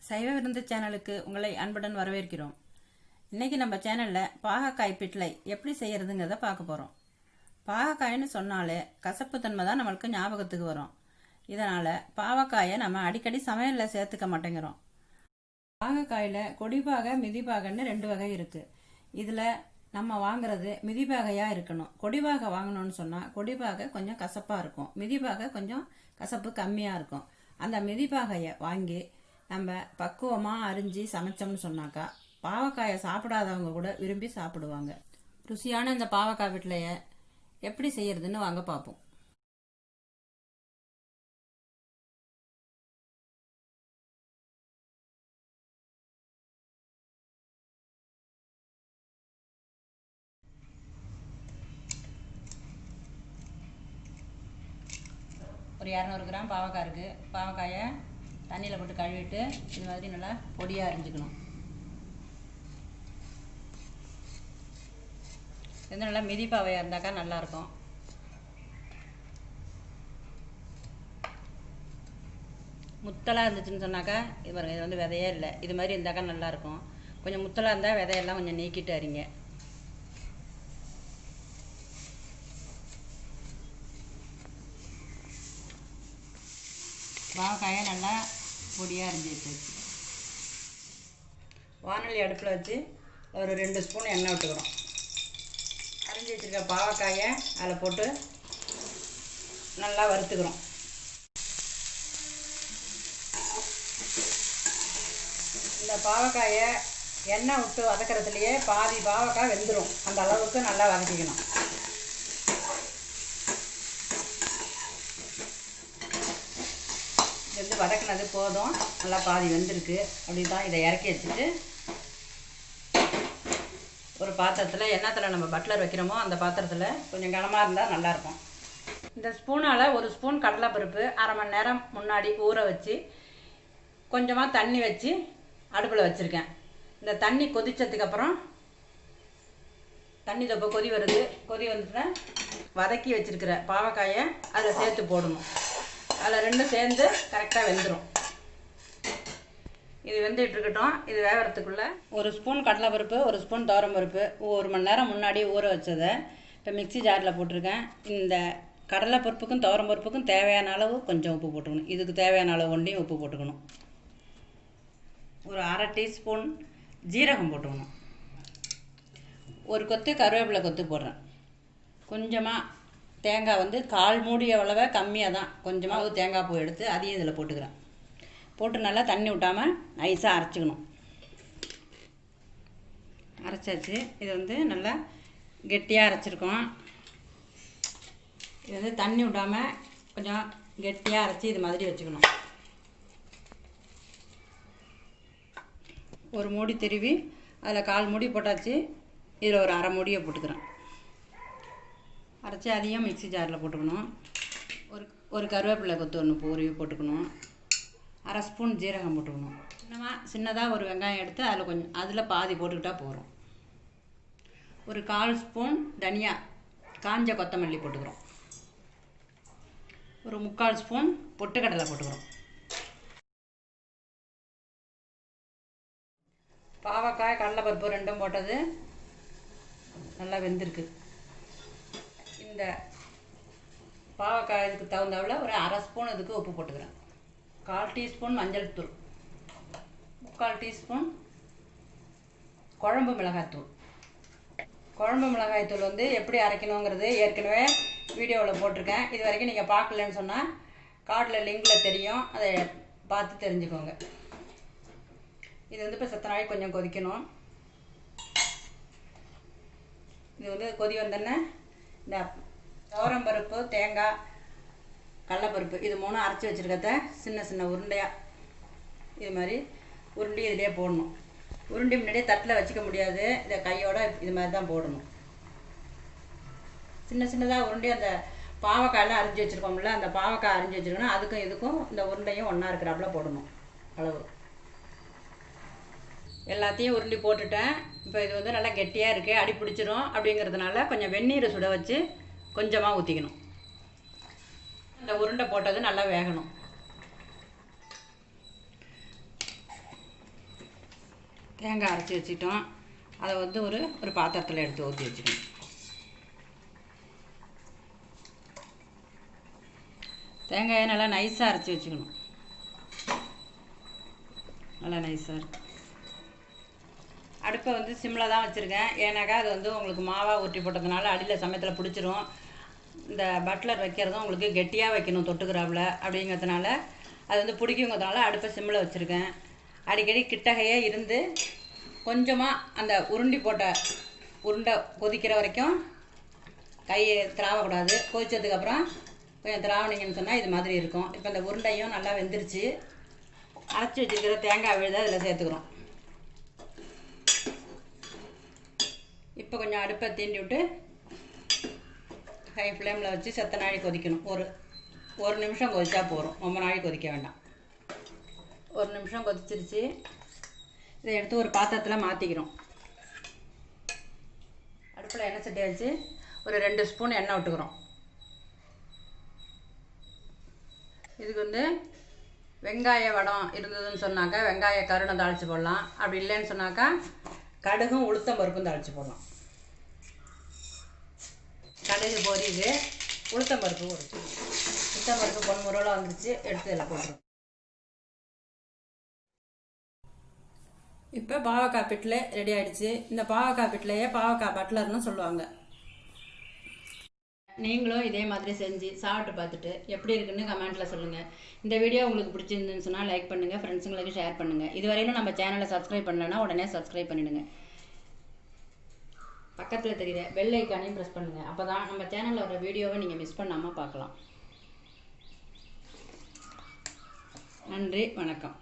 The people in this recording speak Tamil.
சைவ விருந்து சேனலுக்கு உங்களை அன்புடன் வரவேற்கிறோம். இன்றைக்கி நம்ம சேனலில் பாகக்காய் பிட்லை எப்படி செய்கிறதுங்கிறத பார்க்க போகிறோம். பாகக்காய்னு சொன்னாலே கசப்பு தன்மை தான் நம்மளுக்கு ஞாபகத்துக்கு வரும். இதனால் பாவக்காயை நம்ம அடிக்கடி சமையலில் சேர்த்துக்க மாட்டேங்கிறோம். பாகக்காயில் கொடிபாக மிதிபாகன்னு 2 வகை இருக்குது. இதில் நம்ம வாங்குறது மிதிபாகையாக இருக்கணும். கொடிபாக வாங்கணும்னு சொன்னால் கொடிபாக கொஞ்சம் கசப்பாக இருக்கும், மிதிபாக கொஞ்சம் கசப்பு கம்மியாக இருக்கும். அந்த மிதிபாகையை வாங்கி நம்ம பக்குவமாக அரிஞ்சு சமைச்சோம்னு சொன்னாக்கா பாவக்காயை சாப்பிடாதவங்க கூட விரும்பி சாப்பிடுவாங்க. ருசியான இந்த பாவக்காய் பிட்லையை எப்படி செய்யறதுன்னு வாங்க பார்ப்போம். ஒரு 200 கிராம் பாவக்காய் இருக்குது. பாவக்காயை தண்ணியில் போட்டு கழுவிட்டு இது மாதிரி நல்லா பொடியாக அரிஞ்சிக்கணும். இது நல்லா மிதிப்பாவையாக இருந்தாக்கா நல்லாயிருக்கும். முத்தலாக இருந்துச்சுன்னு சொன்னாக்கா இது பாருங்கள், இது வந்து விதையே இல்லை. இது மாதிரி இருந்தாக்கா நல்லாயிருக்கும். கொஞ்சம் முத்தலாக இருந்தால் விதையெல்லாம் கொஞ்சம் நீக்கிட்டு அரிங்க. பாவக்காயை நல்லா பொடியாக அரிஞ்சு வச்சு வானொலி அடுப்பில் வச்சு ஒரு 2 ஸ்பூன் எண்ணெய் விட்டுக்கிறோம். அரிஞ்சு வச்சுருக்க பாவக்காயை அதில் போட்டு நல்லா வறுத்துக்கிறோம். இந்த பாவக்காயை எண்ணெய் விட்டு வதக்கிறதுலையே பாதி பாவக்காய் வெந்துடும். அந்த அளவுக்கு நல்லா வதக்கிக்கணும். வந்து வதக்கினது போதும், நல்லா பாதி வெந்திருக்கு. அப்படி தான் இதை இறக்கி வச்சுட்டு ஒரு பாத்திரத்தில் எண்ணத்தில் நம்ம பட்லர் வைக்கிறோமோ அந்த பாத்திரத்தில் கொஞ்சம் கனமாக இருந்தால் நல்லாயிருக்கும். இந்த ஸ்பூனால் 1 ஸ்பூன் கடலைப்பருப்பு 1/2 மணி நேரம் முன்னாடி ஊற வச்சு கொஞ்சமாக தண்ணி வச்சு அடுப்பில் வச்சுருக்கேன். இந்த தண்ணி கொதித்ததுக்கப்புறம் தண்ணி தொப்பை கொதி வருது. கொதி வந்துட்டுனா வதக்கி வச்சுருக்கிற பாவக்காயை அதை சேர்த்து போடணும். அதில் 2 சேர்ந்து கரெக்டாக வெந்துடும். இது வெந்துட்டு இருக்கட்டும். இது வேகிறதுக்குள்ளே 1 ஸ்பூன் கடலைப்பருப்பு 1 ஸ்பூன் துவரம்பருப்பு 1 மணி நேரம் முன்னாடி ஊற வச்சதை இப்போ மிக்ஸி ஜாரில் போட்டிருக்கேன். இந்த கடலைப்பருப்புக்கும் துவரம்பருப்புக்கும் தேவையான அளவு கொஞ்சம் உப்பு போட்டுக்கணும். இதுக்கு தேவையான அளவு ஒன்றையும் உப்பு போட்டுக்கணும். ஒரு 1/2 டீஸ்பூன் ஜீரகம் போட்டுக்கணும். ஒரு கொத்து கருவேப்பிலை கொத்து போடுறேன். கொஞ்சமாக தேங்காய் வந்து 1/4 மூடி அளவை கம்மியாக தான், கொஞ்சமாக தேங்காய் பூ எடுத்து அதையும் இதில் போட்டுக்கிறேன். போட்டு நல்லா தண்ணி விட்டாமல் நைஸாக அரைச்சிக்கணும். அரைச்சாச்சு. இது வந்து நல்லா கெட்டியாக அரைச்சிருக்கோம். இது வந்து தண்ணி விட்டாமல் கொஞ்சம் கெட்டியாக அரைச்சி இது மாதிரி வச்சுக்கணும். ஒரு மூடி திருவி அதில் 1/4 மூடி போட்டாச்சு. இதில் ஒரு 1/2 மூடியை போட்டுக்கிறேன். அரைச்சி அதையும் மிக்ஸி ஜாரில் போட்டுக்கணும். ஒரு கருவேப்பிலை கொத்து 1 பொரிய போட்டுக்கணும். 1/2 ஸ்பூன் ஜீரகம் போட்டுக்கணும். சின்னதாக ஒரு வெங்காயம் எடுத்து அதில் பாதி போட்டுக்கிட்டால் போகிறோம். ஒரு 1/4 ஸ்பூன் தனியா காஞ்ச கொத்தமல்லி போட்டுக்கிறோம். ஒரு 3/4 ஸ்பூன் பொட்டுக்கடலை போட்டுக்கிறோம். பாவக்காய் கடலைப்பருப்பு 2ம் போட்டது நல்லா வெந்திருக்கு. இந்த பாவக்காய் இதுக்கு தகுந்தவள ஒரு 1/2 ஸ்பூன் இதுக்கு உப்பு போட்டுக்கிறேன். 1/4 டீஸ்பூன் மஞ்சள் தூள், 3/4 டீஸ்பூன் குழம்பு மிளகாய்த்தூள். குழம்பு மிளகாய்த்தூள் வந்து எப்படி அரைக்கணுங்கிறது ஏற்கனவே வீடியோவில் போட்டிருக்கேன். இது வரைக்கும் நீங்கள் பார்க்கலன்னு சொன்னால் கார்டில் லிங்கில் தெரியும், அதை பார்த்து தெரிஞ்சுக்கோங்க. இது வந்து இப்போ சத்த நாளைக்கு கொஞ்சம் கொதிக்கணும். இது வந்து கொதி வந்தோடனே இந்த துவரம்பருப்பு தேங்காய் கடலைப்பருப்பு இது 3 அரைச்சி வச்சுருக்கத சின்ன சின்ன உருண்டையாக இது மாதிரி உருண்டி இதிலே போடணும். உருண்டி முன்னாடியே தட்டில் வச்சுக்க முடியாது, இதை கையோட இது மாதிரி தான் போடணும். சின்ன சின்னதாக உருண்டி அந்த பாவக்காயெல்லாம் அரிஞ்சு வச்சுருக்கோம்ல, அந்த பாவக்காய் அரிஞ்சு வச்சுருக்கோன்னா அதுக்கும் இதுக்கும் இந்த உருண்டையும் ஒன்றா இருக்கிறாப்புல போடணும் அளவு. எல்லாத்தையும் உருண்டி போட்டுட்டேன். இப்போ இது வந்து நல்லா கெட்டியாக இருக்குது, அடி பிடிச்சிரும். அப்படிங்கிறதுனால கொஞ்சம் வெந்நீர் சுட வச்சு கொஞ்சமாக ஊற்றிக்கணும். இந்த உருண்டை போட்டது நல்லா வேகணும். தேங்காய் அரைச்சி வச்சுட்டோம். அதை வந்து ஒரு பாத்திரத்தில் எடுத்து ஊற்றி வச்சுக்கணும். தேங்காயை நல்லா நைஸாக அரைச்சி வச்சுக்கணும். நல்லா நைஸாக இருக்கும். அடுப்பை வந்து சிம்மில் தான் வச்சுருக்கேன். ஏன்னாக்கா அது வந்து உங்களுக்கு மாவாக ஊற்றி போட்டதுனால அடியில் சமயத்தில் பிடிச்சிரும். இந்த பட்லர் வைக்கிறதும் உங்களுக்கு கெட்டியாக வைக்கணும் தொட்டுக்கிறாப்புல அப்படிங்கிறதுனால அது வந்து பிடிக்குங்கிறதுனால அடுப்பை சிம்மில் வச்சுருக்கேன். அடிக்கடி கிட்டகையே இருந்து கொஞ்சமாக அந்த உருண்டை கொதிக்கிற வரைக்கும் கையை திராவக்கூடாது. கொதிச்சதுக்கப்புறம் கொஞ்சம் திராவணிங்கன்னு சொன்னால் இது மாதிரி இருக்கும். இப்போ இந்த உருண்டையும் நல்லா வெந்துருச்சு. அரைச்சி வச்சுருக்கிற தேங்காய் விழுத அதில் சேர்த்துக்கிறோம். இப்போ கொஞ்சம் அடுப்பை தீண்டி விட்டு ஹை ஃப்ளேமில் வச்சு செத்த நாழி கொதிக்கணும். ஒரு நிமிஷம் கொதிச்சா போதும், ரொம்ப நாளைக்கு கொதிக்க வேண்டாம். ஒரு நிமிஷம் கொதிச்சிருச்சு. இதை எடுத்து ஒரு பாத்திரத்தில் மாற்றிக்கிறோம். அடுப்பில் எண்ணெய் சட்டி வச்சு ஒரு 2 ஸ்பூன் எண்ணெய் விட்டுக்கிறோம். இதுக்கு வந்து வெங்காய வடம் இருந்ததுன்னு சொன்னாக்கா வெங்காய கருணை தாளித்து போடலாம். அப்படி இல்லைன்னு சொன்னாக்கா கடுகும் உளுத்தம் பருப்பும் தாளித்து போடலாம். கடுகு பொரியுது, உளுத்தம் பருப்பு பொன்முறையில் வந்துருச்சு. எடுத்து இதில் போட்டுரும். இப்போ பாவக்காய் பிட்லை ரெடி ஆகிடுச்சு. இந்த பாவக்காய் பிட்லையே பாவக்காய் பட்லர்னு சொல்லுவாங்க. நீங்களும் இதே மாதிரி செஞ்சு சாப்பிட்டு பார்த்துட்டு எப்படி இருக்குன்னு கமெண்ட்டில் சொல்லுங்கள். இந்த வீடியோ உங்களுக்கு பிடிச்சிருந்துன்னு சொன்னால் லைக் பண்ணுங்கள், ஃப்ரெண்ட்ஸுங்களுக்கு ஷேர் பண்ணுங்கள். இதுவரையிலும் நம்ம சேனலை சப்ஸ்கிரைப் பண்ணலைன்னா உடனே சப்ஸ்கிரைப் பண்ணிவிடுங்க. பக்கத்தில் தெரியுற பெல் ஐக்கானையும் ப்ரெஸ் பண்ணுங்கள். அப்போ தான் நம்ம சேனலில் வர வீடியோவை நீங்கள் மிஸ் பண்ணாமல் பார்க்கலாம். நன்றி, வணக்கம்.